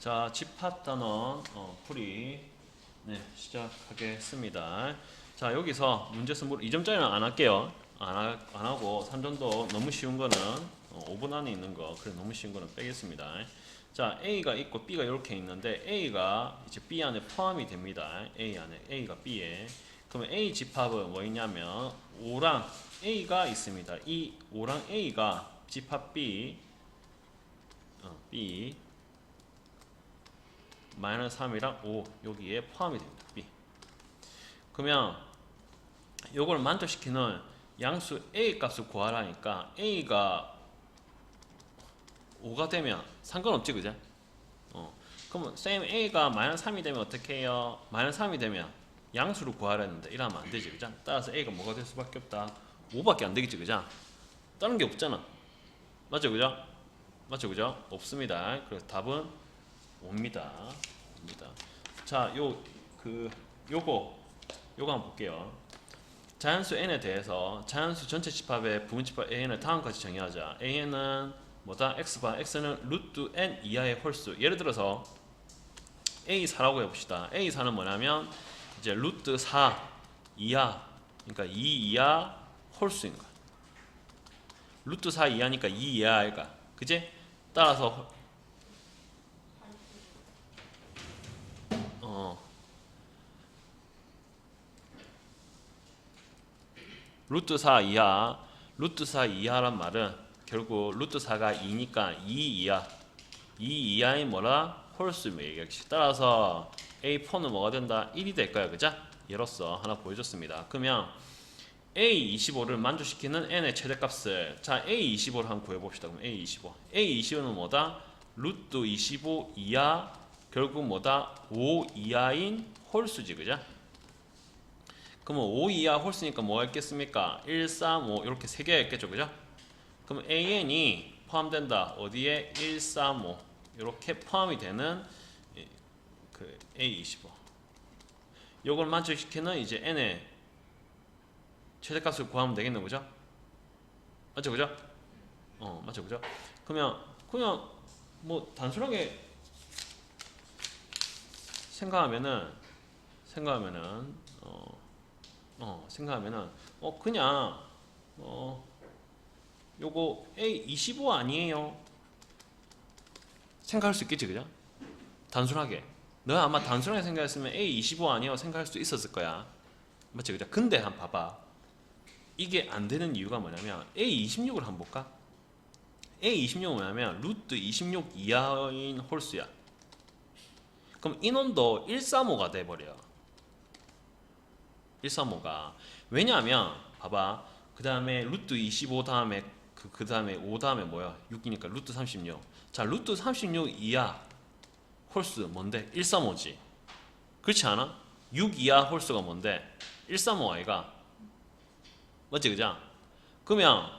자, 집합 단원 풀이 시작하겠습니다. 자, 여기서 문제수 2점짜리는 안 할게요. 안 하고 3점도 너무 쉬운 거는 5분 안에 있는 거, 그래 너무 쉬운 거는 빼겠습니다. 자, A가 있고 B가 이렇게 있는데 A가 이제 B 안에 포함이 됩니다. A 안에 A가 B에. 그러면 A 집합은 뭐 있냐면 5랑 A가 있습니다. 이 5랑 A가 집합 B B 마이너스 3이랑 5 여기에 포함이 됩니다. B. 그러면 요걸 만족시키는 양수 A 값을 구하라니까 A가 5가 되면 상관없지, 그죠? 그러면 쌤 A가 마이너스 3이 되면 어떻게 해요? 마이너스 3이 되면 양수를 구하라는데 이러면 안 되지, 그죠? 따라서 A가 뭐가 될 수밖에 없다? 5밖에 안 되겠지, 그죠? 다른 게 없잖아. 맞죠, 그죠? 맞죠, 그죠? 없습니다. 그래서 답은 5입니다. 자, 요거 한번 볼게요. 자연수 n에 대해서 자연수 전체 집합의 부분 집합 an을 다음까지 정의하자. an은 뭐다? x바 x는 루트 n 이하의 홀수. 예를 들어서 a4라고 해봅시다. a4는 뭐냐면 이제 루트 4 이하, 그러니까 2 이하 홀수인 거야. 루트 4 이하니까 2 이하가, 그지? 따라서 루트 4 이하, 루트 4 이하란 말은 결국 루트 4가 2니까 2 이하, 2 이하인 뭐라? 홀수를 얘기하겠지. 따라서 A4는 뭐가 된다? 1이 될 거야, 그죠? 예로서 하나 보여줬습니다. 그러면 A25를 만족시키는 n의 최대값을, 자, A25를 한번 구해봅시다. 그럼 A25. A25는 뭐다? 루트 25 이하, 결국 뭐다? 5 이하인 홀수지, 그죠? 그러면 5 이하 홀수니까 뭐가 있겠습니까? 1, 3, 5 이렇게 3개가 있겠죠, 그죠? 그럼 AN이 포함된다. 어디에? 1, 3, 5 이렇게 포함이 되는 그 A25. 요걸 만족시키는 이제 n의 최대값을 구하면 되겠네, 그죠? 맞죠, 그죠? 맞죠, 그죠? 그러면 그냥 뭐 단순하게 생각하면은 그냥 요거 A25 아니에요? 생각할 수 있겠지, 그죠? 단순하게. 너 아마 단순하게 생각했으면 A25 아니에요? 생각할 수 있었을 거야. 맞지, 그죠? 근데 한번 봐봐. 이게 안 되는 이유가 뭐냐면 A26을 한번 볼까? A26은 뭐냐면 루트 26 이하인 홀수야. 그럼 인원도 135가 돼버려. 135가. 왜냐하면 봐봐. 그 다음에 루트 25 다음에 그 다음에 5 다음에 뭐야? 6이니까 루트 36. 자, 루트 36 이하 홀수 뭔데? 135지. 그렇지 않아? 6 이하 홀수가 뭔데? 135 아이가. 맞지, 그죠? 그러면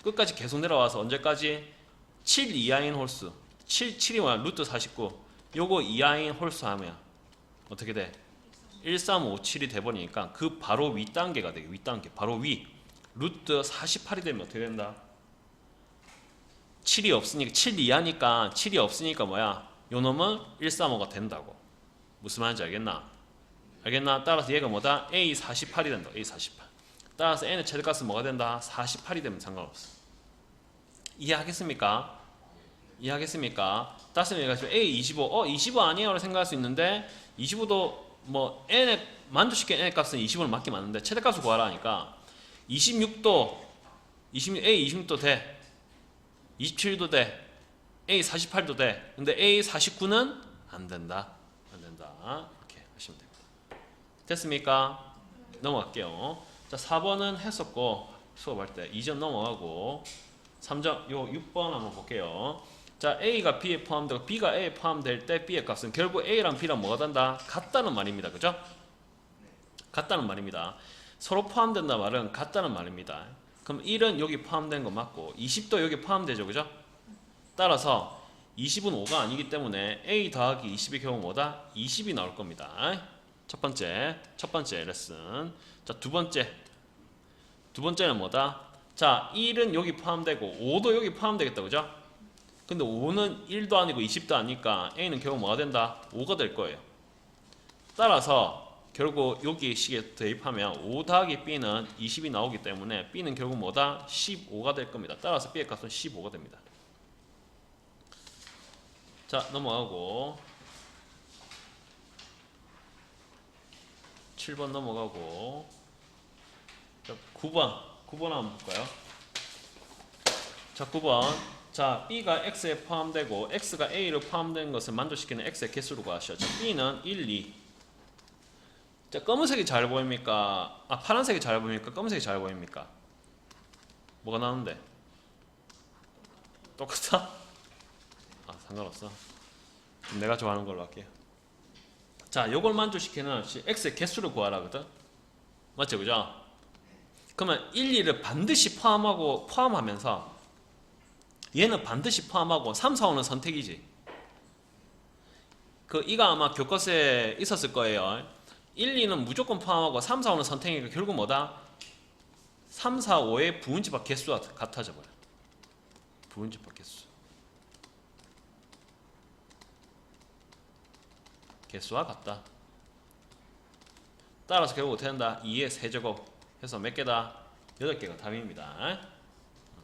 끝까지 계속 내려와서 언제까지? 7 이하인 홀수. 7이 뭐야? 루트 49. 요거 이하인 홀수 하면 어떻게 돼? 1357이 돼버리니까 그 바로 윗단계가 되게, 윗단계 바로 위 루트 48이 되면 어떻게 된다? 7이 없으니까, 7 이하니까 7이 없으니까 뭐야? 요 놈은 135가 된다고. 무슨 말인지 알겠나? 알겠나? 따라서 얘가 뭐다? A48이 된다. A48. 따라서 n의 최대값은 뭐가 된다? 48이 되면 상관없어. 이해하겠습니까? 이해하겠습니까? 따라서 얘가 A25 25 아니에요? 라고 생각할 수 있는데 25도 뭐 n의 만족시킨 n의 값은 25는 맞게 맞는데 최대값을 구하라 하니까 26도 A26도 돼, 27도 돼, A48도 돼. 근데 A49는 안 된다. 이렇게 하시면 됩니다. 됐습니까? 넘어갈게요. 자, 4번은 했었고 수업할 때 2점 넘어가고 3점 요 6번 한번 볼게요. 자, A가 B에 포함되고 B가 A에 포함될 때 B의 값은 결국 A랑 B랑 뭐가 된다? 같다는 말입니다. 그죠? 같다는 말입니다. 서로 포함된다 말은 같다는 말입니다. 그럼 1은 여기 포함된 거 맞고 20도 여기 포함되죠. 그죠? 따라서 20은 5가 아니기 때문에 A 더하기 20의 경우 뭐다? 20이 나올 겁니다. 첫 번째 레슨. 자, 두 번째는 뭐다? 자, 1은 여기 포함되고 5도 여기 포함되겠다. 그죠? 근데 5는 1도 아니고 20도 아니까 A는 결국 뭐가 된다? 5가 될 거예요. 따라서 결국 여기 식에 대입하면 5 더하기 B는 20이 나오기 때문에 B는 결국 뭐다? 15가 될 겁니다. 따라서 B의 값은 15가 됩니다. 자, 넘어가고 7번 넘어가고 자, 9번 한번 볼까요? 자, 9번. 자, B가 X에 포함되고 X가 A로 포함된 것을 만족시키는 X의 개수로 구하시오. 자, B는 1, 2. 자, 검은색이 잘 보입니까? 아, 파란색이 잘 보입니까? 검은색이 잘 보입니까? 뭐가 나오는데? 똑같아? 아, 상관없어. 그럼 내가 좋아하는 걸로 할게요. 자, 요걸 만족시키는 X의 개수를 구하라거든? 맞죠? 그죠? 그러면 1, 2를 반드시 포함하면서 얘는 반드시 포함하고 3, 4, 5는 선택이지. 이거 아마 교과서에 있었을 거예요. 1, 2는 무조건 포함하고 3, 4, 5는 선택이니까 결국 뭐다? 3, 4, 5의 부분집합 개수가 같아져 버려. 부분집합 개수. 개수와 같다. 따라서 결국 어떻게 된다? 2의 세제곱 해서 몇 개다? 8개가 답입니다.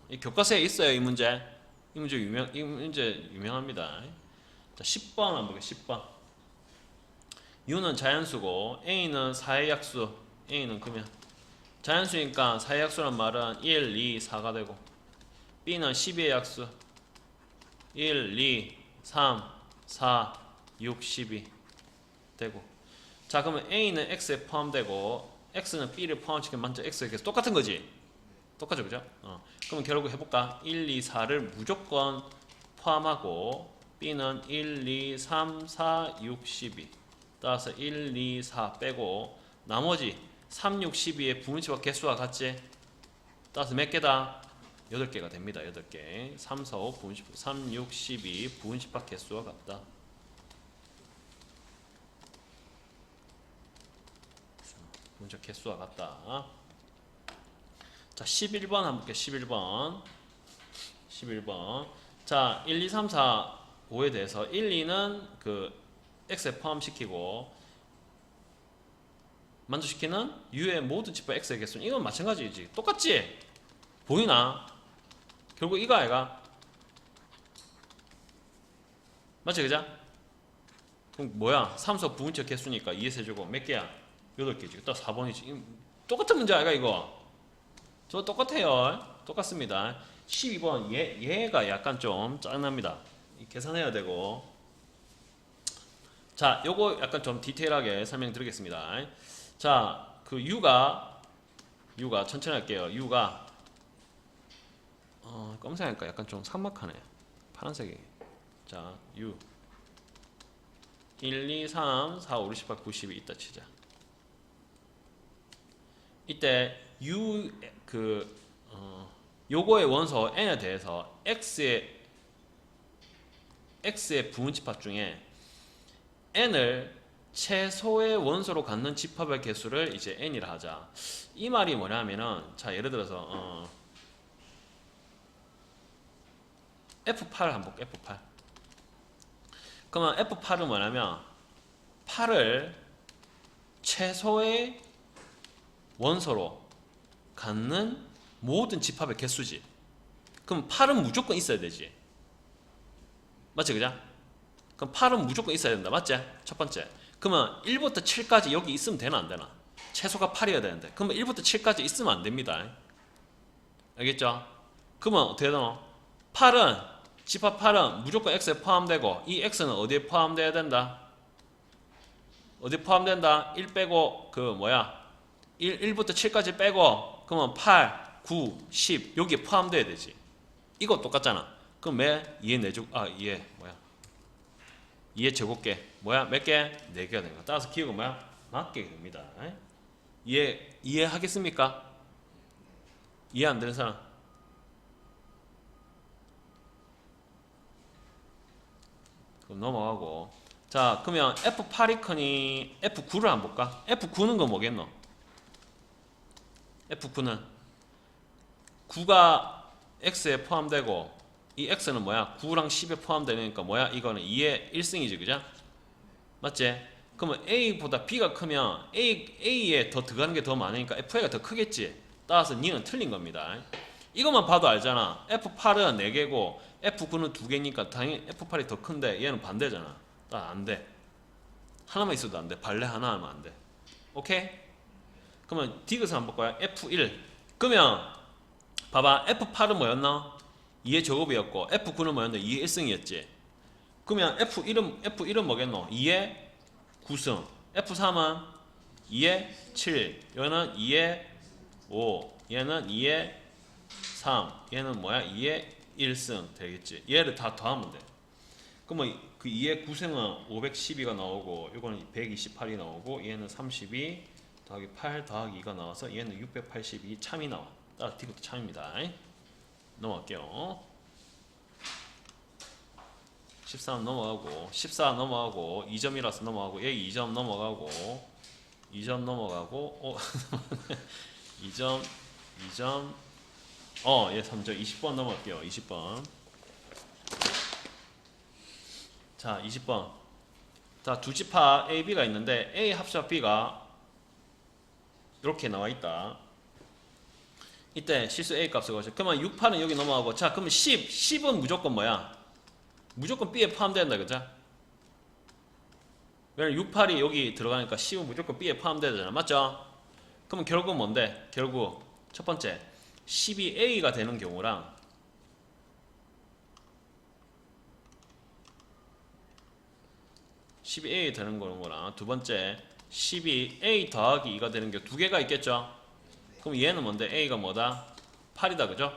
이 교과서에 있어요, 이 문제. 이 문제 유명합니다. 자, 10번 한번 볼게요. 10번. U는 자연수고 A는 사의 약수. A는 그러면 자연수니까 사의 약수란 말은 1, 2, 4가 되고 B는 12의 약수 1, 2, 3, 4, 6, 12 되고. 자, 그러면 A는 X에 포함되고 X는 B를 포함시키면 먼저 X에 계속 똑같은 거지. 똑같죠, 그죠? 그러면 결국 해볼까? 1, 2, 4를 무조건 포함하고 B는 1, 2, 3, 4, 6, 12 따라서 1, 2, 4 빼고 나머지 3, 6, 12의 부분집합 개수와 같지? 따라서 몇 개다? 8개가 됩니다. 8개 3, 4, 5 부분집합 3, 6, 12 부분집합 개수와 같다. 부분집합 개수와 같다. 자, 11번 한번 볼게요. 11번. 자, 1, 2, 3, 4, 5에 대해서 1, 2는 X에 포함시키고 만족시키는 U의 모든 집합 X의 개수는 이건 마찬가지지. 똑같지? 보이나? 결국 이거 아이가? 맞지, 그죠? 그럼 뭐야? 3수 부분적 개수니까 2의 세제곱 몇 개야? 8개지. 딱 4번이지. 똑같은 문제 아이가 이거? 저 똑같아요. 똑같습니다. 12번 얘가 약간 좀 짜증납니다. 계산해야 되고. 자, 요거 약간 좀 디테일하게 설명드리겠습니다. 자, U가 천천히 할게요. U가 검색하니까 약간 좀 삭막하네. 파란색이. 자, U 1, 2, 3, 4, 5, 6, 18, 90이 있다 치자. 이때 U 요거의 원소 n에 대해서 x의 부분집합 중에 n을 최소의 원소로 갖는 집합의 개수를 이제 n이라 하자. 이 말이 뭐냐면은 자, 예를 들어서 F8 한번 볼게요. F8. 그러면 F8은 뭐냐면 8을 최소의 원소로 갖는 모든 집합의 개수지. 그럼 8은 무조건 있어야 되지. 맞지, 그죠? 그럼 8은 무조건 있어야 된다. 맞지? 첫 번째. 그러면 1부터 7까지 여기 있으면 되나 안 되나? 최소가 8이어야 되는데. 그러면 1부터 7까지 있으면 안 됩니다. 알겠죠? 그러면 어떻게 되노? 8은 집합 8은 무조건 X에 포함되고 이 X는 어디에 포함돼야 된다? 어디 포함된다? 1 빼고 1부터 7까지 빼고 그러면 8 9, 10 여기에 포함돼야 되지. 이거 똑같잖아. 그럼 몇? 2의 4제곱 2의 제곱계 몇 개? 4개가 되는 거야. 따라서 기억은 맞게 됩니다. 이해하겠습니까? 이해 안 되는 사람? 그럼 넘어가고. 자, 그러면 F8이커니 F9를 한번 볼까? F9는 거 뭐겠노? F9는 9가 X에 포함되고 이 x는 뭐야? 9랑 10에 포함되니까 뭐야? 이거는 2의 1승이지, 그죠? 맞지? 그러면 a보다 b가 크면 a에 더 들어가는 게 더 많으니까 fa가 더 크겠지. 따라서 니는 틀린 겁니다. 이것만 봐도 알잖아. F8은 4개고 F9는 2개니까 당연히 F8이 더 큰데 얘는 반대잖아. 안 돼. 하나만 있어도 안 돼. 발레 하나 하면 안 돼. 오케이? 그러면 디귿을 한번 볼까요? F1. 그러면 봐봐. F8은 뭐였나? 2의 제곱이었고 F9는 뭐였나? 2의 1승이었지. 그러면 F1은 뭐겠노? 2의 9승. F3은 2의 7. 얘는 2의 5. 얘는 2의 3. 얘는 뭐야? 2의 1승 되겠지. 얘를 다 더하면 돼. 그러면 그 2의 9승은 512가 나오고 이거는 128이 나오고 얘는 32 더하기 8 더하기 2가 나와서 얘는 682 참이 나와. 따라 디귿도 참입니다. 넘어갈게요. 13 넘어가고 14 넘어가고 2점이라서 넘어가고 얘 2점 넘어가고 2점 넘어가고 2점 얘 3점 20번 넘어갈게요. 20번. 자 20번. 자 두 집합 A, B가 있는데 A 합쳐 B가 이렇게 나와 있다. 이때 실수 A 값을 구하죠. 그러면 6, 8은 여기 넘어가고 자 그러면 10은 무조건 뭐야? 무조건 B에 포함된다, 그죠? 왜냐면 6, 8이 여기 들어가니까 10은 무조건 B에 포함되잖아, 맞죠? 그러면 결국은 뭔데? 결국 첫 번째 10이 A가 되는 경우랑 10이 A 되는 거랑 두 번째 10이 A 더하기 2가 되는 게 두 개가 있겠죠? 그럼 얘는 뭔데? A가 뭐다? 8이다, 그죠?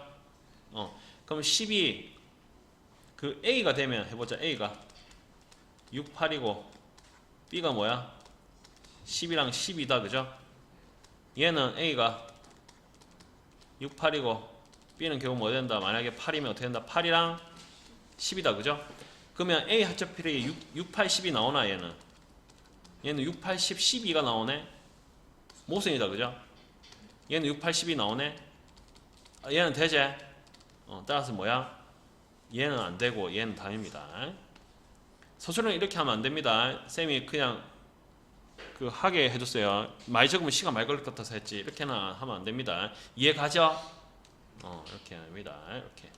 그럼 10이 그 A가 되면 해보자. A가 6, 8이고 B가 뭐야? 10이랑 10이다, 그죠? 얘는 A가 6, 8이고 B는 결국 뭐 된다? 만약에 8이면 어떻게 된다? 8이랑 10이다, 그죠? 그러면 A 합쳐 B에 6, 8, 10이 나오나 얘는? 얘는 6, 8, 10, 12가 나오네? 모순이다, 그죠? 얘는 6, 8, 10이 나오네? 얘는 되제? 따라서 뭐야? 얘는 안 되고 얘는 답입니다. 서술은 이렇게 하면 안 됩니다. 쌤이 그냥 그 하게 해줬어요. 많이 적으면 시간 많이 걸릴 것 같아서 했지. 이렇게는 하면 안 됩니다. 이해 가죠? 이렇게 합니다. 이렇게.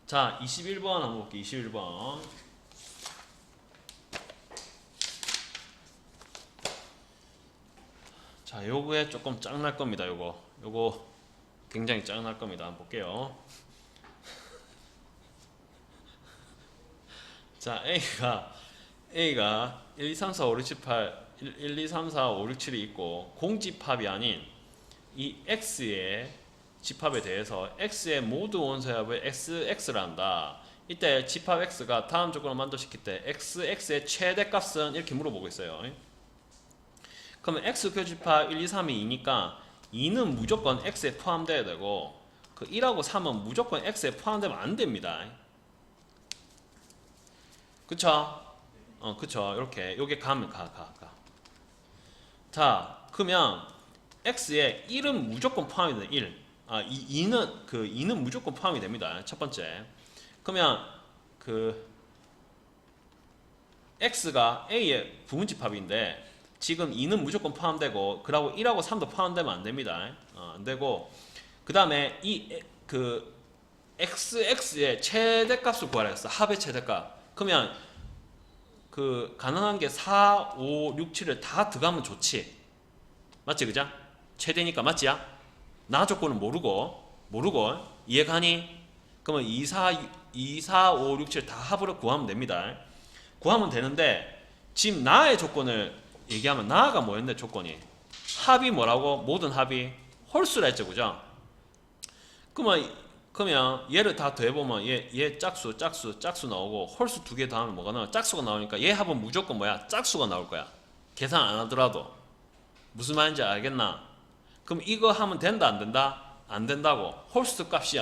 자, 21번 한번 볼게요. 21번. 자, 요거에 조금 짱날 겁니다. 요거 굉장히 짱날 겁니다. 한번 볼게요. 자, A가 1, 2, 3, 4, 5, 6, 7, 8 1, 2, 3, 4, 5, 6, 7이 있고 공집합이 아닌 이 X의 집합에 대해서 X의 모두 원소합을 XX를 한다. 이때 집합 X가 다음 조건을 만족시킬 때 XX의 최대값은 이렇게 물어보고 있어요. 그러면 X 교집합 1, 2, 3이 2니까 2는 무조건 X에 포함돼야 되고 그 1하고 3은 무조건 X에 포함되면 안 됩니다. 그쵸? 그쵸. 이렇게 요게 가면 가. 자, 그러면 X에 1은 무조건 포함이 돼. 1. 2는 무조건 포함이 됩니다. 첫 번째. 그러면 그 X가 A의 부분집합인데 지금 2는 무조건 포함되고 그러고 1하고 3도 포함되면 안 됩니다. 안 되고 그다음에 그 XX의 최대값을 구하라 했어. 합의 최대값. 그러면 그 가능한 게 4, 5, 6, 7을 다 들어가면 좋지. 맞지, 그죠? 최대니까 맞지야? 나 조건은 모르고 이해가니? 그러면 2, 4, 5, 6, 7 다 합으로 구하면 됩니다. 구하면 되는데 지금 나의 조건을 얘기하면 나가 뭐였네 조건이? 합이 뭐라고? 모든 합이 홀수라 했죠, 그죠? 그러면 얘를 다 더해보면 얘 짝수 나오고 홀수 두 개 더하면 뭐가 나와? 짝수가 나오니까 얘 합은 무조건 뭐야? 짝수가 나올 거야. 계산 안 하더라도. 무슨 말인지 알겠나? 그럼 이거 하면 된다 안 된다? 안 된다고. 홀수 값이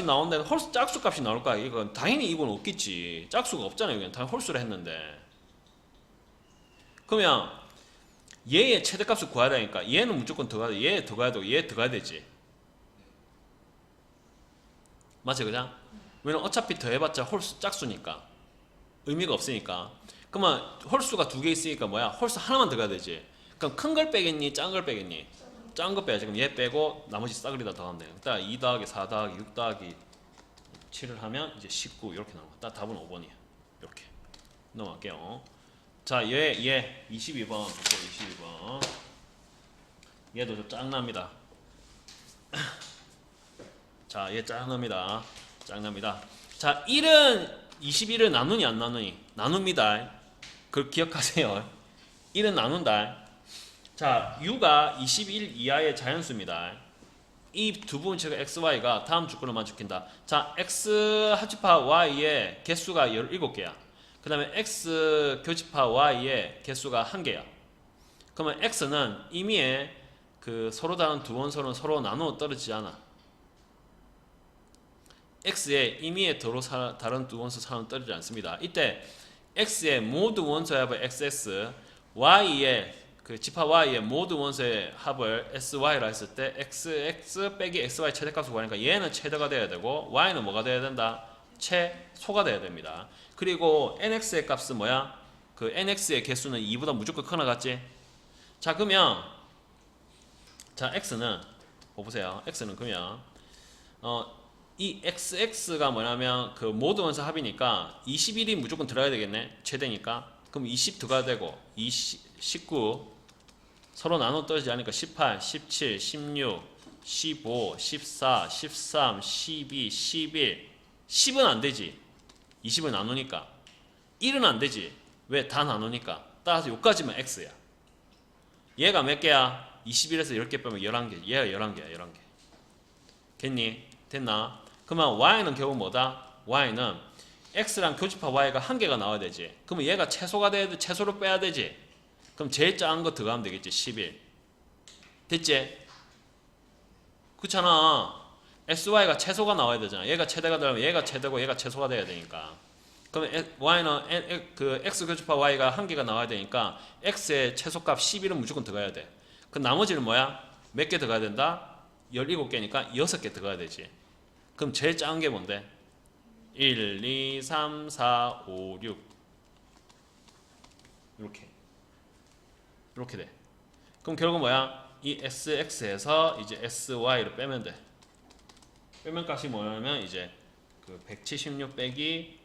나온데 홀수 짝수 값이 나올 거야. 이건 당연히 이건 없겠지. 짝수가 없잖아요. 그냥 당연히 홀수를 했는데. 그러면 얘의 최대값을 구해야 되니까 얘는 무조건 더 가야 돼. 얘 더 가야 되고 얘 더 가야 되지. 맞지, 그죠? 왜냐면 어차피 더해봤자 홀수 짝수니까 의미가 없으니까. 그러면 홀수가 두 개 있으니까 뭐야? 홀수 하나만 들어가야 되지. 그럼 큰 걸 빼겠니? 작은 걸 빼겠니? 작은 거 빼야지. 그럼 얘 빼고 나머지 싸그리다 더하면 돼요. 딱 2 더하기 4 더하기 6 더하기 7을 하면 이제 19 이렇게 나와. 딱 답은 5번이야. 이렇게 넘어갈게요. 자, 얘 22번 볼게요. 22번. 얘도 좀 짱납니다. 자, 얘 짱납니다. 짱납니다. 자, 1은 21을 나누니 안 나누니? 나눕니다. 그걸 기억하세요. 1은 나눈다. 자, U가 21 이하의 자연수입니다. 이 두 부분체가 XY가 다음 조건을만 지킨다. 자, X 합집합 Y의 개수가 17개야. 그 다음에 X 교집합 Y의 개수가 1개야. 그러면 X는 임의의 그 서로 다른 두 원소는 서로 나누어 떨어지지 않아. X의 임의의 도로 다른 두 원소 사는 떨어지지 않습니다. 이때 X의 모두 원소의 합을 XX, Y의 그 집합 Y의 모두 원소의 합을 SY라 했을 때 XX 빼기 XY 최대값을 구하니까 얘는 최대가 돼야 되고 Y는 뭐가 돼야 된다? 최소가 돼야 됩니다. 그리고 NX의 값은 뭐야? 그 NX의 개수는 2보다 무조건 크나 같지? 자, 그러면 자, X는 보세요. X는 그러면 이 XX가 뭐냐면 그 모두 원소 합이니까 21이 무조건 들어야 되겠네. 최대니까. 그럼 20 들어가야 되고 19 서로 나눠 떨어지지 않으니까 18, 17, 16, 15, 14, 13, 12, 11 10은 안 되지. 20을 나누니까 1은 안 되지. 왜? 다 나누니까. 따라서 여기까지만 X야. 얘가 몇 개야? 21에서 10개 빼면 11개. 얘가 11개야. 11개. 됐니? 됐나? 그러면 Y는 결국 뭐다? Y는 X랑 교집합 Y가 한 개가 나와야 되지. 그러면 얘가 최소가 돼야 돼. 최소를 빼야 되지. 그럼 제일 작은 거 들어가면 되겠지. 11. 됐지? 그렇잖아. SY가 최소가 나와야 되잖아. 얘가 최대가 되려면 얘가 최대고 얘가 최소가 돼야 되니까. 그러면 Y는 그 X 교집합 Y가 한 개가 나와야 되니까 X의 최소값 11은 무조건 들어가야 돼. 그 나머지는 뭐야? 몇 개 들어가야 된다? 17개니까 6개 들어가야 되지. 그럼 제일 작은 게 뭔데? 1, 2, 3, 4, 5, 6 이렇게 돼. 그럼 결국 뭐야? 이 SX에서 이제 SY를 빼면 돼. 빼면 값이 뭐냐면 이제 그 176 빼기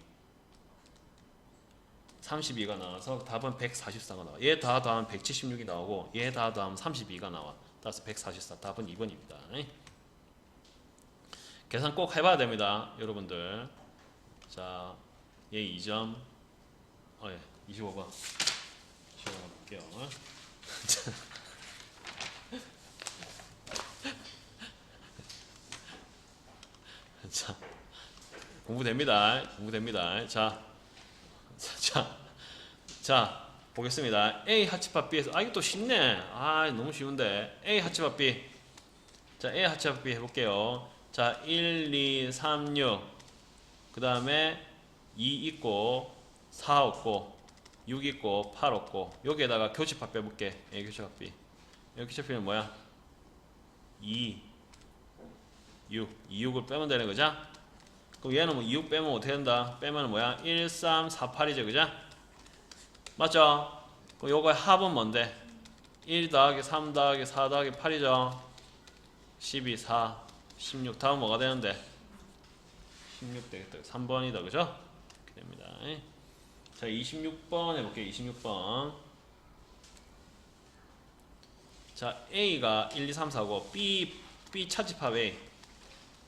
32가 나와서 답은 144가 나와. 얘 다 더하면 176이 나오고 얘 다 더하면 32가 나와. 따라서 144. 답은 2번입니다. 계산 꼭 해봐야 됩니다, 여러분들. 자, 얘 2점. 예, 25번. 25번 볼게요. 자, 공부됩니다. 공부됩니다. 자, 보겠습니다. A 합집합 B에서 이거 또 쉽네. 너무 쉬운데. A 합집합 B. 자, A 합집합 B 해볼게요. 자, 1, 2, 3, 6. 그 다음에 2 있고 4 없고 6 있고 8 없고 여기에다가 교집합 빼볼게. A 교집합 B. 여기 교집합은 뭐야? 2, 6. 2, 6을 빼면 되는 거죠? 그럼 얘는 뭐 2, 6 빼면 어떻게 된다? 빼면 뭐야? 1, 3, 4, 8이죠. 그죠? 맞죠? 그럼 요거의 합은 뭔데? 1 더하기 3 더하기 4 더하기 8이죠? 12, 4, 16. 다음 뭐가 되는데? 16 되겠다. 3번이다. 그죠? 이렇게 됩니다. 자, 26번 해볼게요. 26번. 자, A가 1, 2, 3, 4고 B 차집합 A.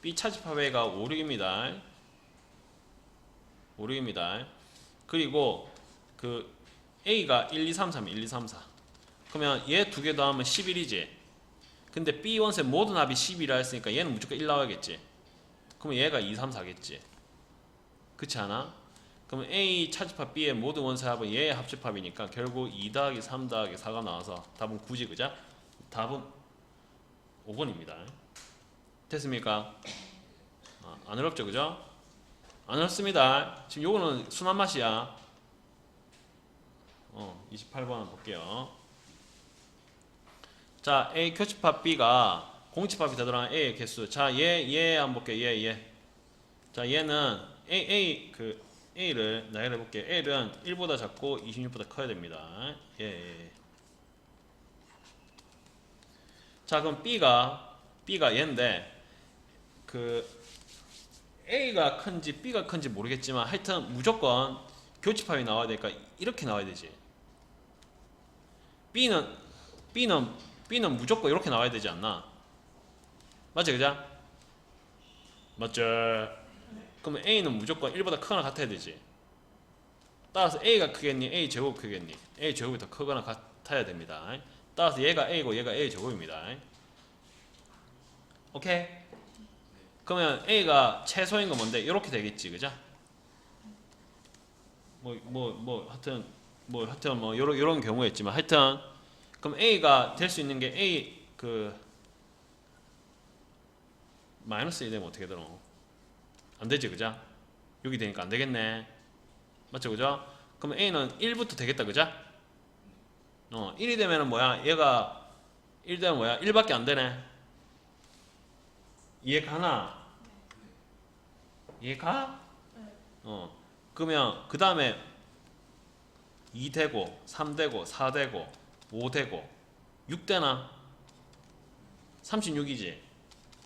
B 차집합 A가 5, 6입니다. 5, 6입니다. 그리고 그 A가 1, 2, 3, 3, 1, 2, 3, 4. 그러면 얘 두 개 더하면 11이지. 근데 B 원소의 모든 합이 10이라 했으니까 얘는 무조건 1 나와야겠지. 그러면 얘가 2, 3, 4겠지. 그렇지 않아? 그러면 A 차집합 B의 모든 원소의 합은 얘의 합집합이니까 결국 2 더하기 3 더하기 4가 나와서 답은 9지. 그죠? 답은 5번입니다. 됐습니까? 안 어렵죠? 그죠? 안 어렵습니다. 지금 요거는 순한 맛이야. 28번 한번 볼게요. 자, A 교집합 B가 공집합이 되더라. A의 개수. 자, 얘 한번 볼게요. 얘. 자 얘는 A를 나열해 볼게요. L은 1보다 작고 26보다 커야 됩니다. 예. 자 그럼 B가 얘인데 그 A가 큰지 B가 큰지 모르겠지만 하여튼 무조건 교집합이 나와야 되니까 이렇게 나와야 되지. B는 무조건 이렇게 나와야 되지 않나? 맞지 그죠? 맞죠? 그러면 A는 무조건 1보다 크거나 같아야 되지. 따라서 A가 크겠니? A 제곱 크겠니? A 제곱이 더 크거나 같아야 됩니다. 따라서 얘가 A고 얘가 A 제곱입니다. 오케이? 그러면 A가 최소인 건 뭔데? 이렇게 되겠지, 그죠? 하여튼 요런 경우였지만 하여튼 그럼 A가 될 수 있는 게 A 마이너스 1 되면 어떻게 되노? 안 되지, 그죠? 6이 되니까 안 되겠네. 맞죠, 그죠? 그럼 A는 1부터 되겠다, 그죠? 1이 되면은 뭐야? 얘가 1 되면 뭐야? 1밖에 안 되네. 이해 가나? 이해 가? 그러면 그 다음에 2 되고 3 되고 4 되고 5 되고 6 되나? 36이지?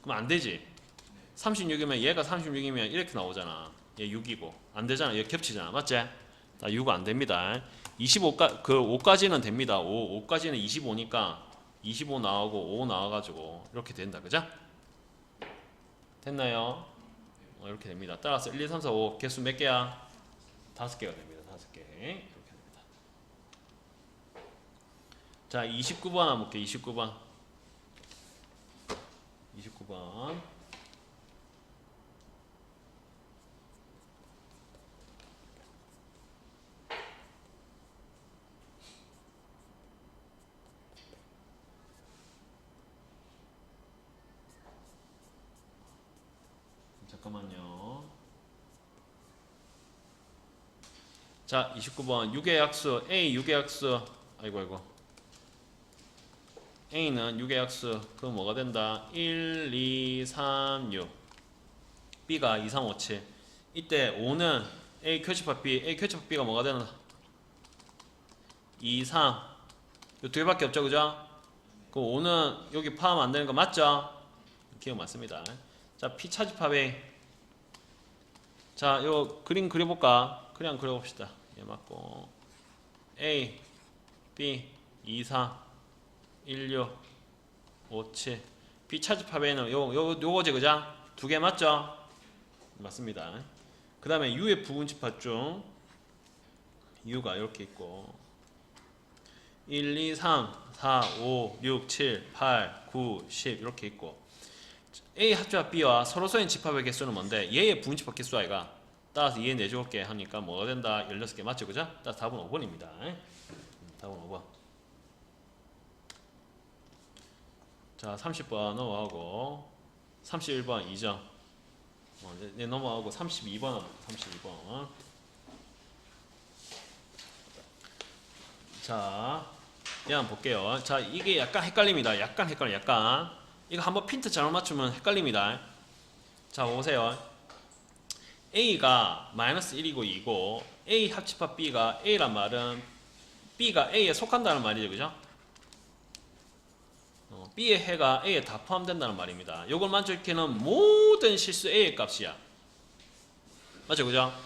그럼 안 되지? 36이면 얘가 36이면 이렇게 나오잖아. 얘 6이고 안 되잖아. 얘 겹치잖아. 맞지? 6 안 됩니다. 5까지는 됩니다. 5까지는 25니까 25 나오고 5 나와가지고 이렇게 된다. 그죠? 됐나요? 이렇게 됩니다. 따라서 1, 2, 3, 4, 5 개수 몇 개야? 5개가 됩니다. 5개. 이렇게 됩니다. 자, 29번 한번 볼게요. 29번. 잠깐만요. 자, 29번 6의 약수 A 6의 약수 아이고 A는 6의 약수 그럼 뭐가 된다? 1, 2, 3, 6 B가 2, 3, 5, 7 이때 5는 A 교집합 B A 교집합 B가 뭐가 되나? 2, 3 요 두 개밖에 없죠, 그죠? 그 5는 여기 포함 안 되는 거 맞죠? 기억 맞습니다. 자, P 차집합 A. 자, 요 그림 그려볼까? 그냥 그려봅시다. 얘 맞고 A, B, 2, 4, 1, 6, 5, 7 B 차집합 A는 요거지, 그죠? 두 개 맞죠? 맞습니다. 그 다음에 U의 부분집합 중 U가 이렇게 있고 1, 2, 3, 4, 5, 6, 7, 8, 9, 10 이렇게 있고 A 합집합 B와 서로서인 집합의 개수는 뭔데? 얘의 부분집합 개수 아이가 따라서 얘 내줄게 하니까 뭐가 된다? 16개 맞죠, 그죠? 따라서 답은 5번입니다. 답은 5번. 자, 30번 넘어가고 31번 2점. 네, 넘어가고 32번 32번. 자, 얘 한번 볼게요. 자, 이게 약간 헷갈립니다. 약간 헷갈려. 이거 한번 핀트 잘못 맞추면 헷갈립니다. 자, 보세요. A가 마이너스 1이고 2고 A 합집합 B가 A란 말은 B가 A에 속한다는 말이죠, 그죠? B의 해가 A에 다 포함된다는 말입니다. 요걸 만족시키는 모든 실수 A의 값이야. 맞죠, 그죠?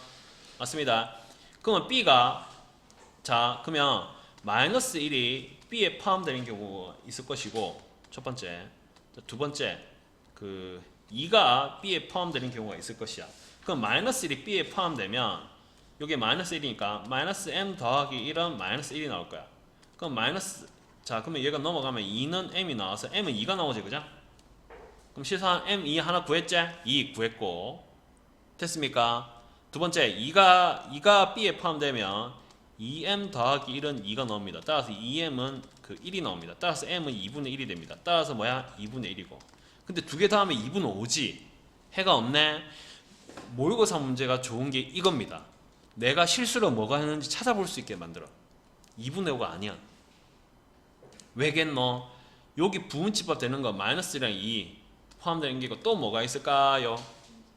맞습니다. 그러면 B가 자, 그러면 마이너스 1이 B에 포함되는 경우가 있을 것이고 첫 번째, 두 번째 2가 B에 포함되는 경우가 있을 것이야. 그럼 마이너스 1이 B에 포함되면 이게 마이너스 1이니까 마이너스 M 더하기 1은 마이너스 1이 나올 거야. 그럼 자, 그러면 얘가 넘어가면 2는 M이 나와서 M은 2가 나오지, 그죠? 그럼 실수한 M2 하나 구했지? 2 구했고 됐습니까? 두 번째 2가 B에 포함되면 2M 더하기 1은 2가 나옵니다. 따라서 2M은 1이 나옵니다. 따라서 M은 2분의 1이 됩니다. 따라서 뭐야? 2분의 1이고. 근데 두 개 더하면 2분의 5지. 해가 없네. 모의고사 문제가 좋은 게 이겁니다. 내가 실수로 뭐가 했는지 찾아볼 수 있게 만들어. 2분의 5가 아니야. 왜겠노? 여기 부분집합 되는 거 마이너스 1이랑 2 포함되는 게 또 뭐가 있을까요?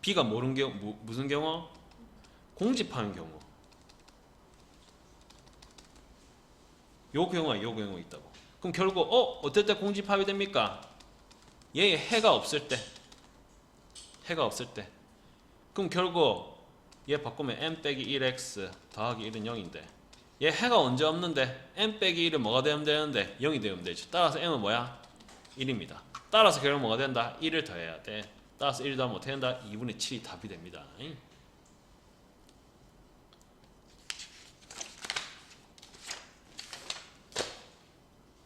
B가 모르는 경우 무슨 경우? 공집하는 경우. 요 경우와 요 경우 있다고. 그럼 결국 어떨 때 공집합이 됩니까? 얘의 해가 없을 때. 해가 없을 때. 그럼 결국 얘 바꾸면 m 빼기 1x 더하기 1은 0인데 얘 해가 언제 없는데 m 빼기 1은 뭐가 되면 되는데 0이 되면 되죠. 따라서 m은 뭐야? 1입니다. 따라서 결국 뭐가 된다? 1을 더해야 돼. 따라서 1 더하면 어떻게 된다? 2분의 7이 답이 됩니다.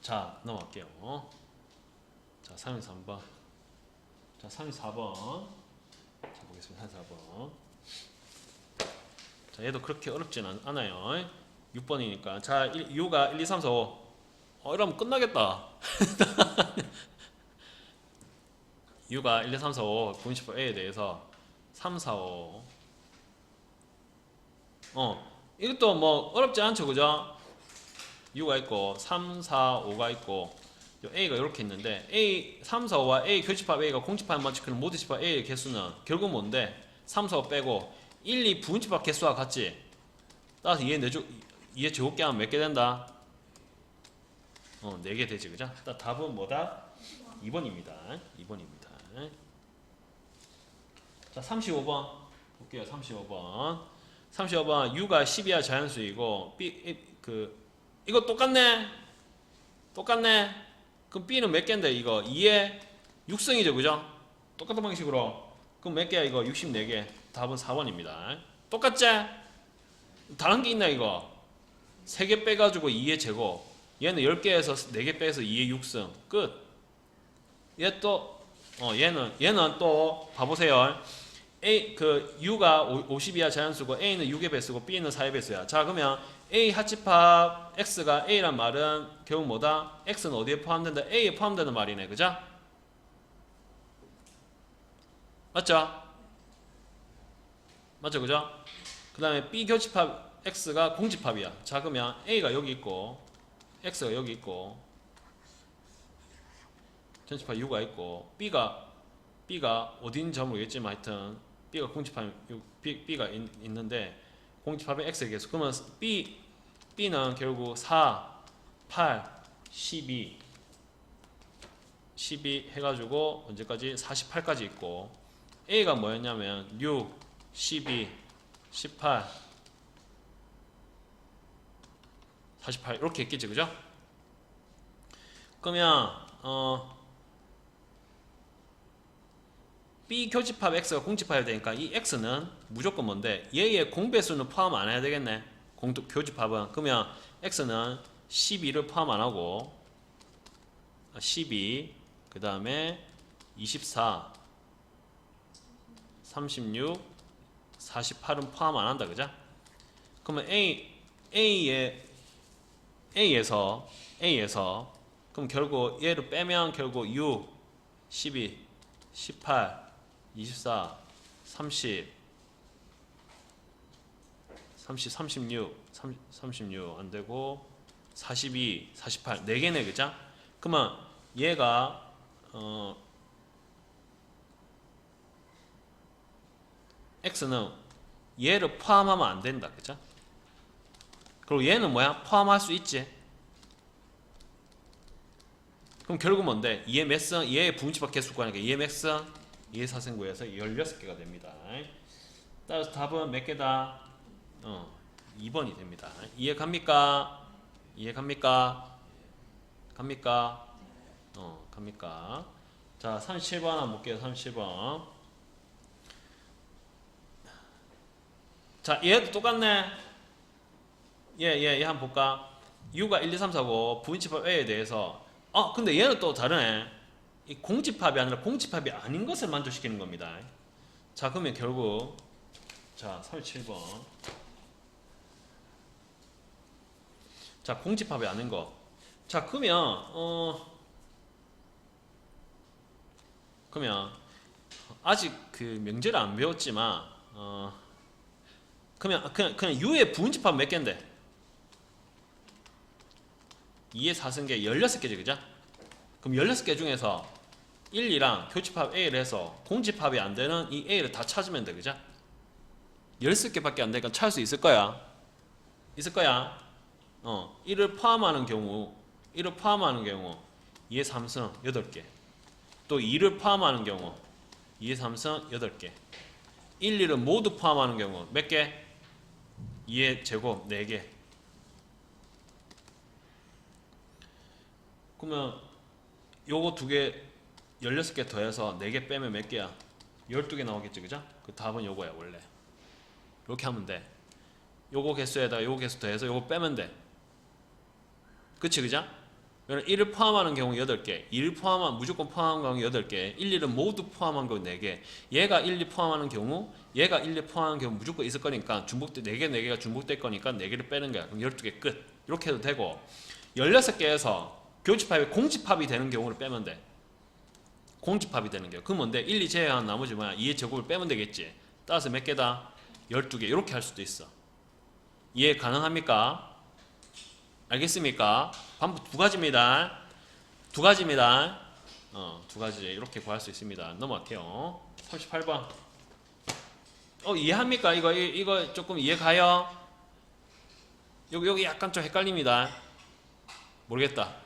자, 넘어갈게요. 자, 33번. 자, 34번. 자, 보겠습니다. 34번. 자, 얘도 그렇게 어렵진 않아요. 6번이니까. 자, U가 1, 2, 3, 4, 5. 이러면 끝나겠다. U가 1, 2, 3, 4, 5 분식법 A에 대해서 3, 4, 5. 이것도 뭐 어렵지 않죠, 그죠? U가 있고 3, 4, 5가 있고 A가 이렇게 있는데 A 3, 4, 5와 A 교집합 A가 공집합 맞추는 모두 집합 A의 개수는 결국 뭔데? 3, 4, 5 빼고 1, 2 부분집합 개수와 같지? 따라서 얘 제곱계 하면 몇 개 된다? 4개 되지, 그죠? 답은 뭐다? 2번입니다. 2번입니다. 자, 35번 볼게요. 35번. 35번 U가 10이야 자연수이고 이거 똑같네. 그럼 B는 몇 개인데 이거 2에 6승이죠, 그죠? 똑같은 방식으로. 그럼 몇 개야 이거? 64개. 답은 4번입니다. 똑같지? 다른 게 있나 이거? 3개 빼가지고 2의 제곱. 얘는 10개에서 4개 빼서 2의 6승. 끝. 얘 또 얘는 또 봐보세요. U가 50이야 자연수고 A는 6의 배수고 B는 4의 배수야. 자, 그러면 A 합집합 X가 A란 말은 결국 뭐다? X는 어디에 포함된다? A에 포함되는 말이네, 그죠? 맞죠? 그죠? 그 다음에 B 교집합 X가 공집합이야. 자, 그러면 A가 여기 있고 X가 여기 있고 전집합 U가 있고 B가 어딘지 잘 모르겠지만 하여튼 B가 공집합 B가 있는데 공집합의 X의 개수. 그러면 B는 결국 4, 8, 12 해가지고 언제까지? 48까지 있고 A가 뭐였냐면 6, 12, 18, 48 이렇게 있겠지, 그죠? 그러면 B 교집합 X가 공집합이 되니까 이 X는 무조건 뭔데? 얘의 공배수는 포함 안 해야 되겠네. 교집합은. 그러면 X는 12를 포함 안 하고 12, 그 다음에 24, 36, 48은 포함 안 한다, 그죠? 그러면 A에서 그럼 결국 얘를 빼면 결국 6, 12, 18, 24, 30, 36 안되고 42, 48 4개네, 그죠? 그러면 얘가 X는 얘를 포함하면 안된다, 그죠? 그리고 얘는 뭐야? 포함할 수 있지. 그럼 결국 뭔데? 2의 몇 승? 2의 부분집합 개수 구하니까 2의 몇 승? 2의 4승 구해서 16개가 됩니다. 따라서 답은 몇 개다? 2번이 됩니다. 이해 갑니까? 갑니까? 갑니까? 자, 37번 한번 볼게요. 37번. 자, 얘도 똑같네. 얘 한번 볼까? U가 1, 2, 3, 4고 부분집합 A에 대해서 근데 얘는 또 다르네. 이 공집합이 아니라 공집합이 아닌 것을 만족시키는 겁니다. 자, 그러면 결국 자, 37번. 자, 공집합이 아닌 거. 자, 그러면 아직 그 명제를 안 배웠지만 그냥 U의 부분집합 몇 개인데? 2의 4승계 16개지, 그죠? 그럼 16개 중에서 1, 2랑 교집합 A를 해서 공집합이 안 되는 이 A를 다 찾으면 돼. 그죠? 13개밖에 안 되니까 찾을 수 있을 거야. 있을 거야. 1을 포함하는 경우 2의 3승 8개. 또 2를 포함하는 경우 2의 3승 8개. 1, 2를 모두 포함하는 경우 몇 개? 2의 제곱 4개. 그러면 요거 두 개 16개 더해서 4개 빼면 몇 개야? 12개 나오겠지. 그죠? 그 답은 요거야 원래. 이렇게 하면 돼. 요거 개수에다가 요거 개수 더해서 요거 빼면 돼. 그치 그죠? 1을 포함하는 경우 8개, 2를 무조건 포함한 경우 8개, 1, 2를 모두 포함한 경우 4개. 얘가 1, 2 포함하는 경우, 얘가 1, 2 포함하는 경우 무조건 있을 거니까 4개가 중복될 거니까 4개를 빼는 거야. 그럼 12개 끝. 이렇게 해도 되고 16개에서 교집합이 공집합이 되는 경우를 빼면 돼. 공집합이 되는 경우. 그럼 뭔데? 1, 2 제외한 나머지 뭐야? 2의 제곱을 빼면 되겠지. 따라서 몇 개다? 12개. 이렇게 할 수도 있어. 이해 가능합니까? 알겠습니까? 반복 두 가지입니다. 두 가지입니다. 두 가지 이렇게 구할 수 있습니다. 넘어갈게요. 38번. 이해합니까? 이거 조금 이해 가요? 여기 약간 좀 헷갈립니다. 모르겠다.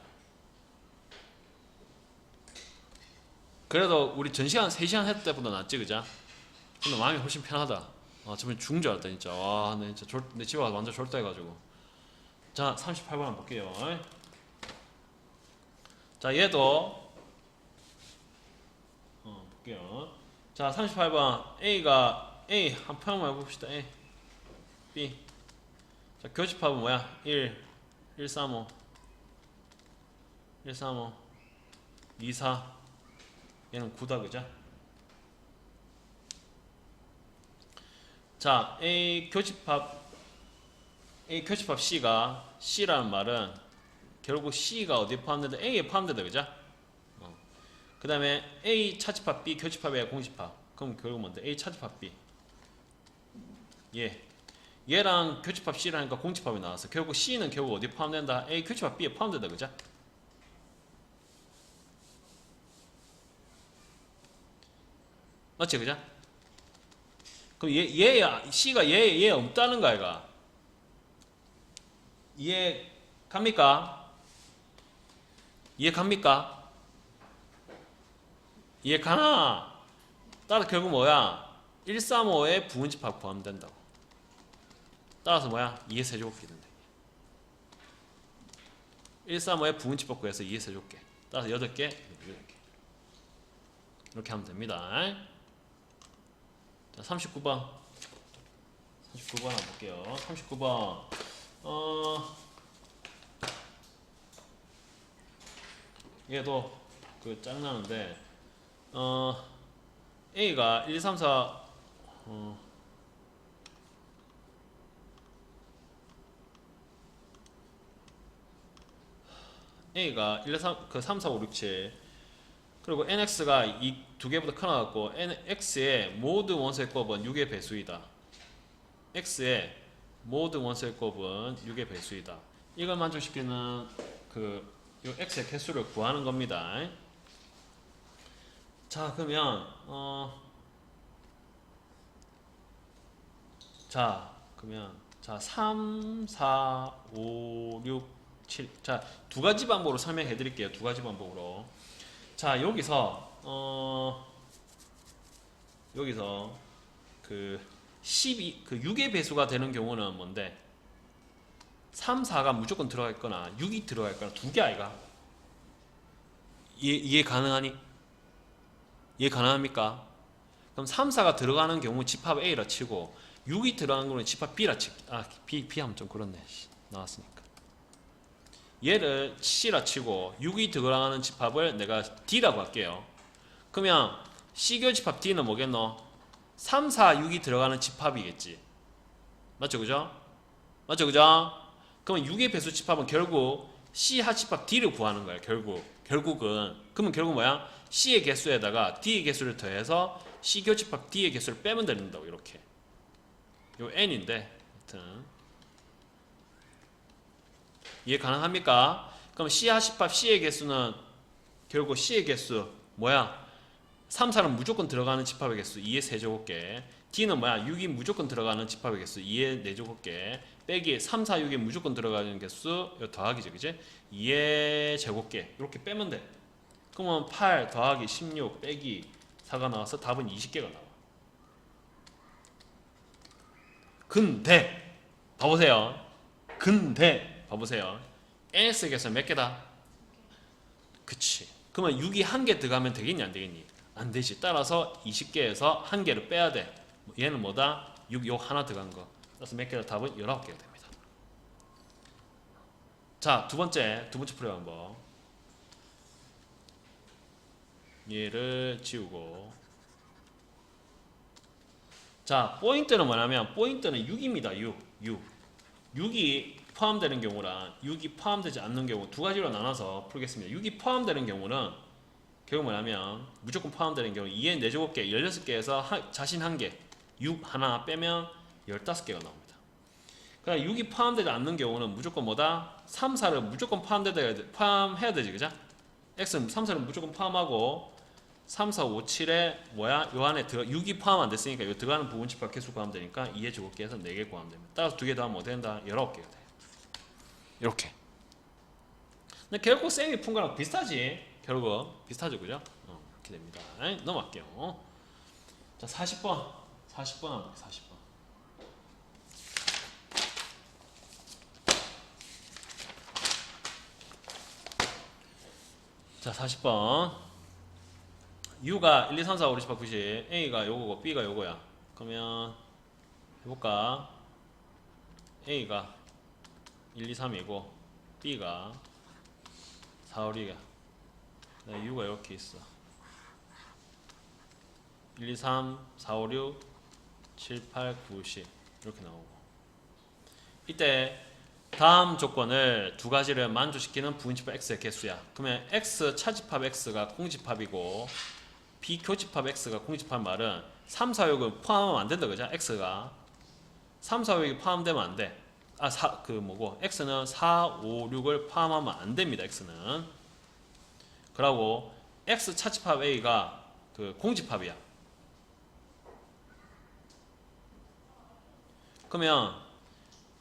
그래도 우리 전시간 3시간 했을 때보다 낫지 그죠? 근데 마음이 훨씬 편하다. 저번에 죽은 줄 알았다 진짜. 와, 내 집에 와서 완전 졸도해가지고. 자, 38번 한번 볼게요. 자, 얘도 볼게요. 자, 38번 A 한 표현만 해봅시다. A, B. 자, 교집합은 뭐야? 1, 1, 3, 5 1, 3, 5 2, 4 얘는 9다 그죠? 자, A 교집합 C가 C라는 말은 결국 C가 어디에 포함된다? A에 포함된다 그죠? 그 다음에 A 차집합 B 교집합이야 공집합. 그럼 결국 뭔데? A 차집합 B. 얘랑 교집합 C라니까 공집합이 나왔어. 결국 C는 결국 어디에 포함된다? A 교집합 B에 포함된다 그죠? 맞지 그죠? 그럼 C가 얘 없다는 거 아이가? 이해 갑니까? 이해 갑니까? 이해 가나? 따라서 결국 뭐야? 135에 부분집합 포함된다고. 따라서 뭐야? 2의 세제곱이 된다. 135에 부분집합 구해서 2의 세제곱게. 따라서 8개, 8개. 이렇게 하면 됩니다. 자, 39번. 39번 한번 볼게요. 39번. 얘도 짱나는데 A가 1, 2, 3, 4 A가 1, 2, 3, 3, 4, 5, 6, 7 그리고 NX가 이 두 개보다 커나갖고 X의 모든 원소의 곱은 6의 배수이다. X의 모든 원소의 곱은 6의 배수이다. 이걸 만족시키는 요 X의 개수를 구하는 겁니다. 자, 그러면 자 3, 4, 5, 6, 7. 자, 두 가지 방법으로 설명해 드릴게요. 두 가지 방법으로. 자, 여기서 그 6의 배수가 되는 경우는 뭔데? 3, 4가 무조건 들어가 있거나 6이 들어가 있거나 두 개 아이가? 이해 가능하니? 이해 가능합니까? 그럼 3, 4가 들어가는 경우 집합 A라 치고 6이 들어가는 경우는 집합 B라 치고 B 하면 좀 그렇네. 나왔으니까. 얘를 C라 치고 6이 들어가는 집합을 내가 D라고 할게요. 그러면 C교 집합 D는 뭐겠노? 3, 4, 6이 들어가는 집합이겠지. 맞죠? 그죠? 맞죠? 그죠? 그러면 6의 배수 집합은 결국 C 하집합 D를 구하는 거야. 결국은. 그러면 결국 뭐야? C의 개수에다가 D의 개수를 더해서 C 교집합 D의 개수를 빼면 된다고. 이렇게. 요 N인데 하여튼 이해 가능합니까? 그럼 C 하집합 C의 개수는 결국 C의 개수 뭐야? 3, 4는 무조건 들어가는 집합의 개수 2의 세제곱개. D는 뭐야? 6이 무조건 들어가는 집합의 개수 2의 4제곱개. 빼기 3, 4, 6이 무조건 들어가는 개수 이거 더하기죠. 그지? 2의 제곱개. 이렇게 빼면 돼. 그러면 8 더하기 16 빼기 4가 나와서 답은 20개가 나와. 근데 봐보세요. 봐보세요. NS의 개수 몇 개다? 그치. 그러면 6이 한 개 들어가면 되겠니 안 되겠니? 안 되지. 따라서 20개에서 한 개를 빼야 돼. 얘는 뭐다? 6 요 하나 들어간 거. 그래서 몇 개다? 답은 19개가 됩니다. 자, 두 번째 풀이 방법. 얘를 지우고. 자, 포인트는 뭐냐면 포인트는 6입니다. 6이 포함되는 경우랑 6이 포함되지 않는 경우 두 가지로 나눠서 풀겠습니다. 6이 포함되는 경우는 결국 뭐냐면 무조건 포함되는 경우 2의 4제곱개 16개에서 자신 한 개 6 하나 빼면 15개가 나옵니다. 그러나 6이 포함되지 않는 경우는 무조건 뭐다? 3, 4를 무조건 포함해야 되지. 그죠? X는 3, 4를 무조건 포함하고 3, 4, 5, 7에 뭐야? 요 안에 6이 포함 안 됐으니까 요 들어가는 부분 집합 개수 구하면 되니까 2의 제곱개에서 4개 구하면 됩니다. 따라서 2개 더하면 뭐 된다? 19개가 돼. 이렇게. 근데 결국 쌤이 푼 거랑 비슷하지. 결국 비슷하죠. 그죠? 이렇게 됩니다. 넘어갈게요. 자, 40번 한번 볼게요. 40번. 자, 40번. U가 1, 2, 3, 4, 5, 6, 7, 8, 90. A가 요거고 B가 요거야. 그러면 해볼까? A가 1, 2, 3이고 B가 4, 5, 6이야. U가 이렇게 있어. 1, 2, 3, 4, 5, 6, 7, 8, 9, 10 이렇게 나오고. 이때 다음 조건을 두 가지를 만족시키는 부분집합 X의 개수야. 그러면 X 차집합 X가 공집합이고 B 교집합 X가 공집합 말은 3, 4, 6을 포함하면 안 된다. 그죠? X가 3, 4, 6이 포함되면 안 돼. X는 4, 5, 6을 포함하면 안 됩니다. X는. 그러고 X 차집합 A가 그 공집합이야. 그러면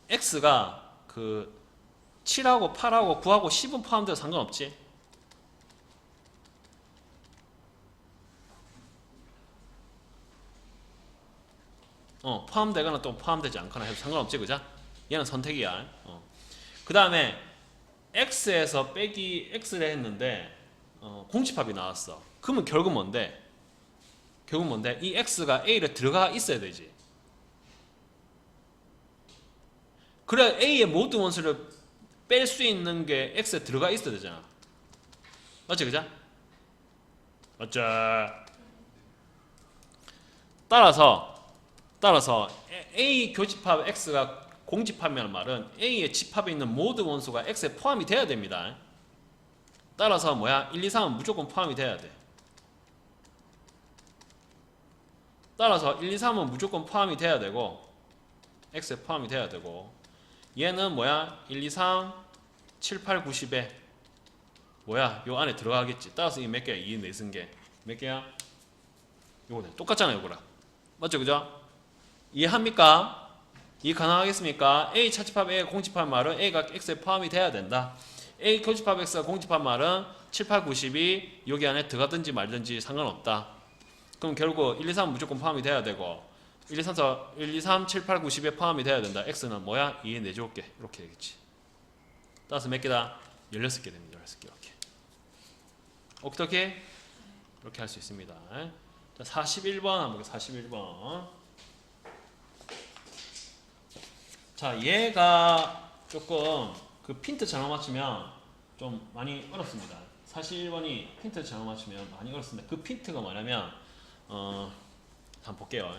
X가 그 7하고 8하고 9하고 10은 포함돼도 상관없지. 포함되거나 또 포함되지 않거나 해도 상관없지. 그죠? 얘는 선택이야. 그 다음에 X에서 빼기 X를 했는데 공집합이 나왔어. 그러면 결국 뭔데? 이 X가 A를 들어가 있어야 되지. 그래 A의 모든 원수를 뺄 수 있는 게 X에 들어가 있어야 되잖아. 맞지? 그죠? 맞죠? 따라서 A 교집합 X가 공집합이라는 말은 A의 집합에 있는 모든 원수가 X에 포함이 돼야 됩니다. 따라서 뭐야? 1, 2, 3은 무조건 포함이 돼야 돼. 따라서 1, 2, 3은 무조건 포함이 돼야 되고 X에 포함이 돼야 되고 얘는 뭐야? 1, 2, 3, 7, 8, 9, 10에 뭐야? 요 안에 들어가겠지. 따라서 이 몇 개야? 2, 4승계 몇 개야? 요거네. 똑같잖아요. 요거랑. 맞죠? 그죠? 이해합니까? 이해 가능하겠습니까? A 차집합 A 공집합 말은 A가 X에 포함이 돼야 된다. A 교집합 X가 공집합 말은 7, 8, 9, 10이 여기 안에 들어가든지 말든지 상관없다. 그럼 결국 1, 2, 3은 무조건 포함이 돼야 되고 1, 2, 3, 4, 1, 2, 3, 7, 8, 9, 10에 포함이 돼야 된다. X는 뭐야? 2의 4제곱개 이렇게 되겠지. 따라서 몇 개다? 16개 됩니다. 16개 이렇게. 어떻게? 이렇게 할 수 있습니다. 자, 41번 한번 볼게요. 41번. 자, 얘가 조금 그 핀트 잘못 맞추면 좀 많이 어렵습니다. 41번이 핀트 잘못 맞추면 많이 어렵습니다. 그 핀트가 뭐냐면 한번 볼게요.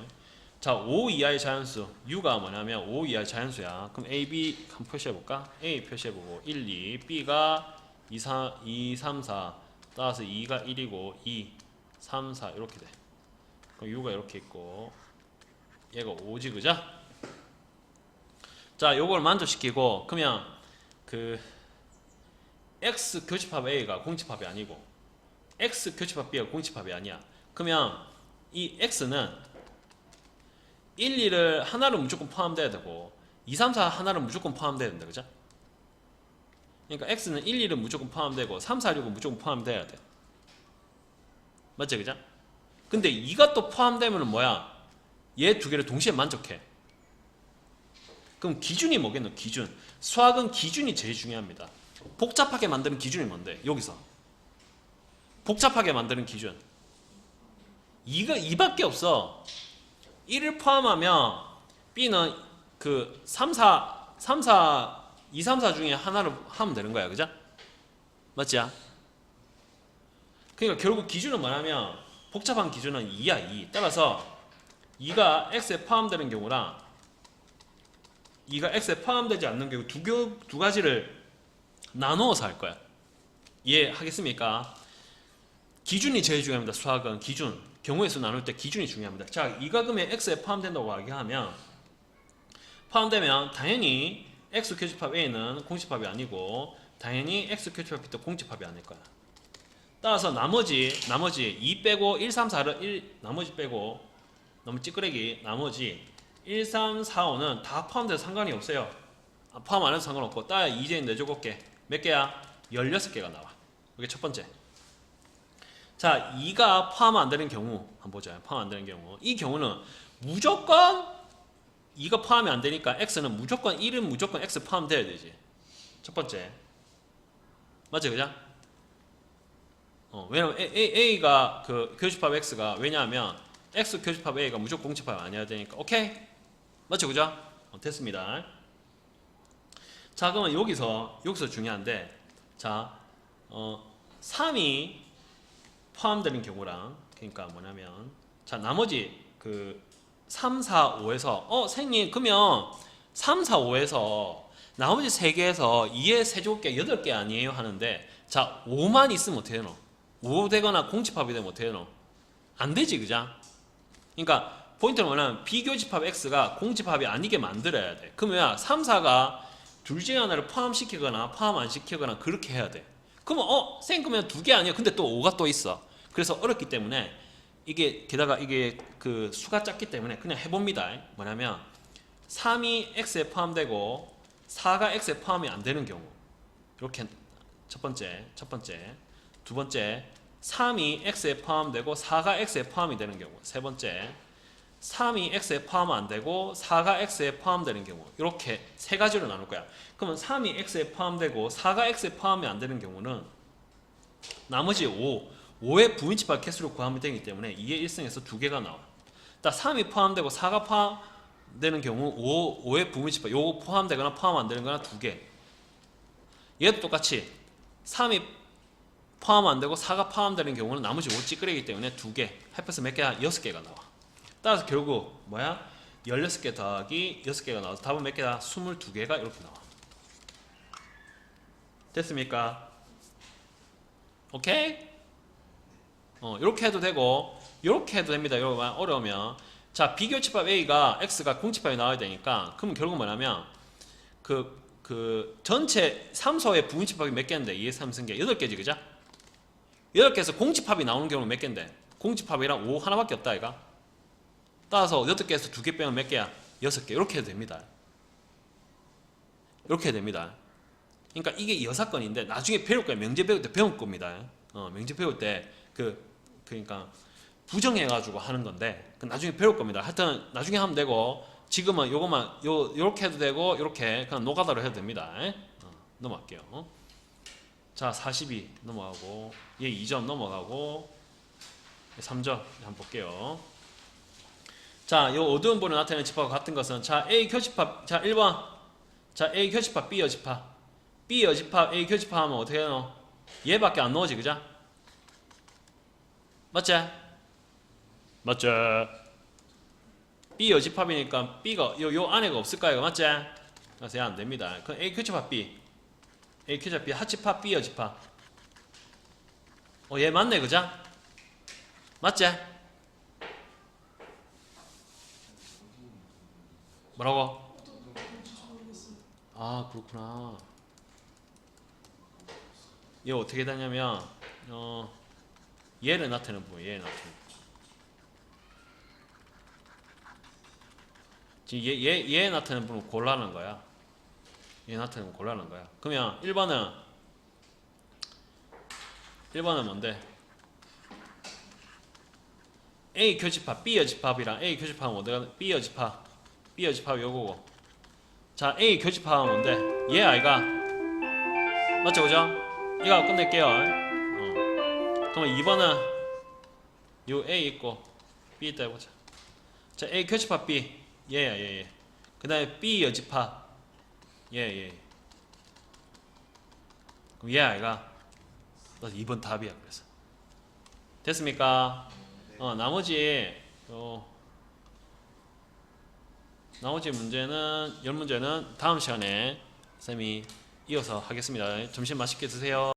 자, 5 이하의 자연수 U가 뭐냐면 5 이하의 자연수야. 그럼 A, B 한번 표시해볼까? A 표시해보고 1, 2 B가 2, 3, 4 따라서 2가 1이고 2, 3, 4 이렇게 돼. 그럼 U가 이렇게 있고 얘가 5지 그죠? 자, 요걸 만족시키고 그러면 그 X 교집합 A가 공집합이 아니고 x 교집합 b가 공집합이 아니야. 그러면 이 x는 1, 2를 하나로 무조건 포함돼야 되고 2, 3, 4 하나로 무조건 포함돼야 된다. 그죠? 그러니까 x는 1, 2는 무조건 포함되고 3, 4, 6은 무조건 포함돼야 돼. 맞지? 그죠? 근데 2가 또 포함되면 뭐야? 얘 두 개를 동시에 만족해. 그럼 기준이 뭐겠노? 기준. 수학은 기준이 제일 중요합니다. 복잡하게 만드는 기준이 뭔데? 여기서 복잡하게 만드는 기준 2밖에 없어. 1을 포함하면 B는 그 3, 4, 2, 3, 4 중에 하나를 하면 되는 거야. 그죠? 맞지? 그러니까 결국 기준은 뭐냐면 복잡한 기준은 2야. 2. 따라서 2가 X에 포함되는 경우랑 2가 X에 포함되지 않는 경우 두 가지를 나누어서 할 거야. 이해하겠습니까? 기준이 제일 중요합니다. 수학은 기준. 경우의 수 나눌 때 기준이 중요합니다. 자, 2가 그러면 X에 포함된다고 얘기하면 포함되면 당연히 X 교집합 A는 공집합이 아니고 당연히 X 교집합 B도 공집합이 아닐 거야. 따라서 나머지 2 빼고 1, 3, 4를 나머지 빼고 너무 찌끄레기 나머지 1, 3, 4, 5는 다 포함돼서 상관이 없어요. 포함 안 해도 상관없고 따라 이제 내줘볼게. 몇 개야? 16개가 나와. 이게 첫 번째. 자, 2가 포함 안 되는 경우 한번 보자. 포함 안 되는 경우. 이 경우는 무조건 2가 포함이 안 되니까 X는 무조건 1은 무조건 X 포함돼야 되지. 첫 번째. 맞지? 그죠? 왜냐면 A가 그 교집합 X가 왜냐하면 X 교집합 A가 무조건 공집합이 아니어야 되니까. 오케이? 맞죠? 그죠? 됐습니다. 자, 그러면 여기서 중요한데 자, 3이 포함되는 경우랑 그러니까 뭐냐면 자, 나머지 그 3, 4, 5에서 선생님 그러면 3, 4, 5에서 나머지 3개에서 2의 세제곱계 8개 아니에요? 하는데 자, 5만 있으면 어떻게 되노? 5 되거나 공집합이 되면 어떻게 되노? 안 되지, 그죠? 그러니까 포인트는 뭐냐면 비교집합 X가 공집합이 아니게 만들어야 돼. 그러면 3, 4가 둘 중에 하나를 포함시키거나 포함 안 시키거나 그렇게 해야 돼. 그러면 쌤 그러면 2개 아니야? 근데 또 5가 또 있어. 그래서 어렵기 때문에 이게 게다가 이게 그 수가 작기 때문에 그냥 해봅니다. 뭐냐면 3이 X에 포함되고 4가 X에 포함이 안 되는 경우 이렇게 첫 번째 두 번째 3이 X에 포함되고 4가 X에 포함이 되는 경우 세 번째 3이 X에 포함 안 되고 4가 X에 포함되는 경우 이렇게 세 가지로 나눌 거야. 그러면 3이 X에 포함되고 4가 X에 포함이 안 되는 경우는 나머지 5의 부분집합 개수를 구하면 되기 때문에 2의 1승에서 2개가 나와. 딱 3이 포함되고 4가 포함되는 경우 5의 부분집합 요거 포함되거나 포함 안 되는 거나 2개. 얘도 똑같이 3이 포함 안 되고 4가 포함되는 경우는 나머지 5 찌끄레기 때문에 2개. 합해서 몇 개야? 6개가 나와. 따라서 결국 뭐야? 16개 더하기 6개가 나와서 답은 몇 개다? 22개가 이렇게 나와. 됐습니까? 오케이? 이렇게 해도 되고 이렇게 해도 됩니다. 여러분 어려우면 자, 비교집합 A가 X가 공집합이 나와야 되니까 그러면 결국 뭐냐면 그 전체 3소의 부분집합이 몇 개인데 2의 3승계 8개지 그죠? 8개에서 공집합이 나오는 경우는 몇 개인데 공집합이랑 5 하나밖에 없다 이가 따라서 8개에서 2개 빼면 몇 개야? 6개. 이렇게 해도 됩니다. 이렇게 해도 됩니다. 그러니까 이게 여사건인데 나중에 배울 거예요. 명제 배울 때 배울 겁니다. 명제 배울 때 그러니까 부정해가지고 하는 건데 나중에 배울 겁니다. 하여튼 나중에 하면 되고 지금은 요것만 요렇게 해도 되고 요렇게 그냥 노가다로 해도 됩니다. 넘어갈게요. 자, 42 넘어가고 얘 2점 넘어가고 3점 한번 볼게요. 자, 요 어두운 볼에 나타내는 집합과 같은 것은 자, A 교집합 자, 1번 자, A 교집합 B 여집합 B 여집합 A 교집합 하면 어떻게 되노? 얘밖에 안 나오지 그죠? 맞지? 맞지? B 여집합이니까 B가 요 안에가 없을까요? 맞지? 그래서 얘 안 됩니다. 그럼 A 교집합 B A 교집합 B 합집합 B 여집합 얘 맞네 그죠? 맞지? 뭐라고? 아, 그렇구나. 이거 어떻게 되냐면 얘를 나타내는 부분, 얘를 나타내는 부분. 지금 얘 나타내는 부분 골라는 거야. 얘 나타내는 거 골라는 거야. 그러면 1번은 뭔데? A 교집합, B 여집합이랑 A 교집합은 뭔데? B 여집합 요거고. 자, A 교집합은 뭔데? 얘 아이가. 맞죠, 그죠? 이거 끝낼게요. 그러면 2번은 요 A 있고 B 있다 해보자. 자, A 교집합 B 얘야 얘. 그 다음에 B 여집합 얘. 그럼 얘 아이가 2번 답이야. 그래서 됐습니까? 나머지 문제는 10문제는 다음 시간에 쌤이 이어서 하겠습니다. 점심 맛있게 드세요.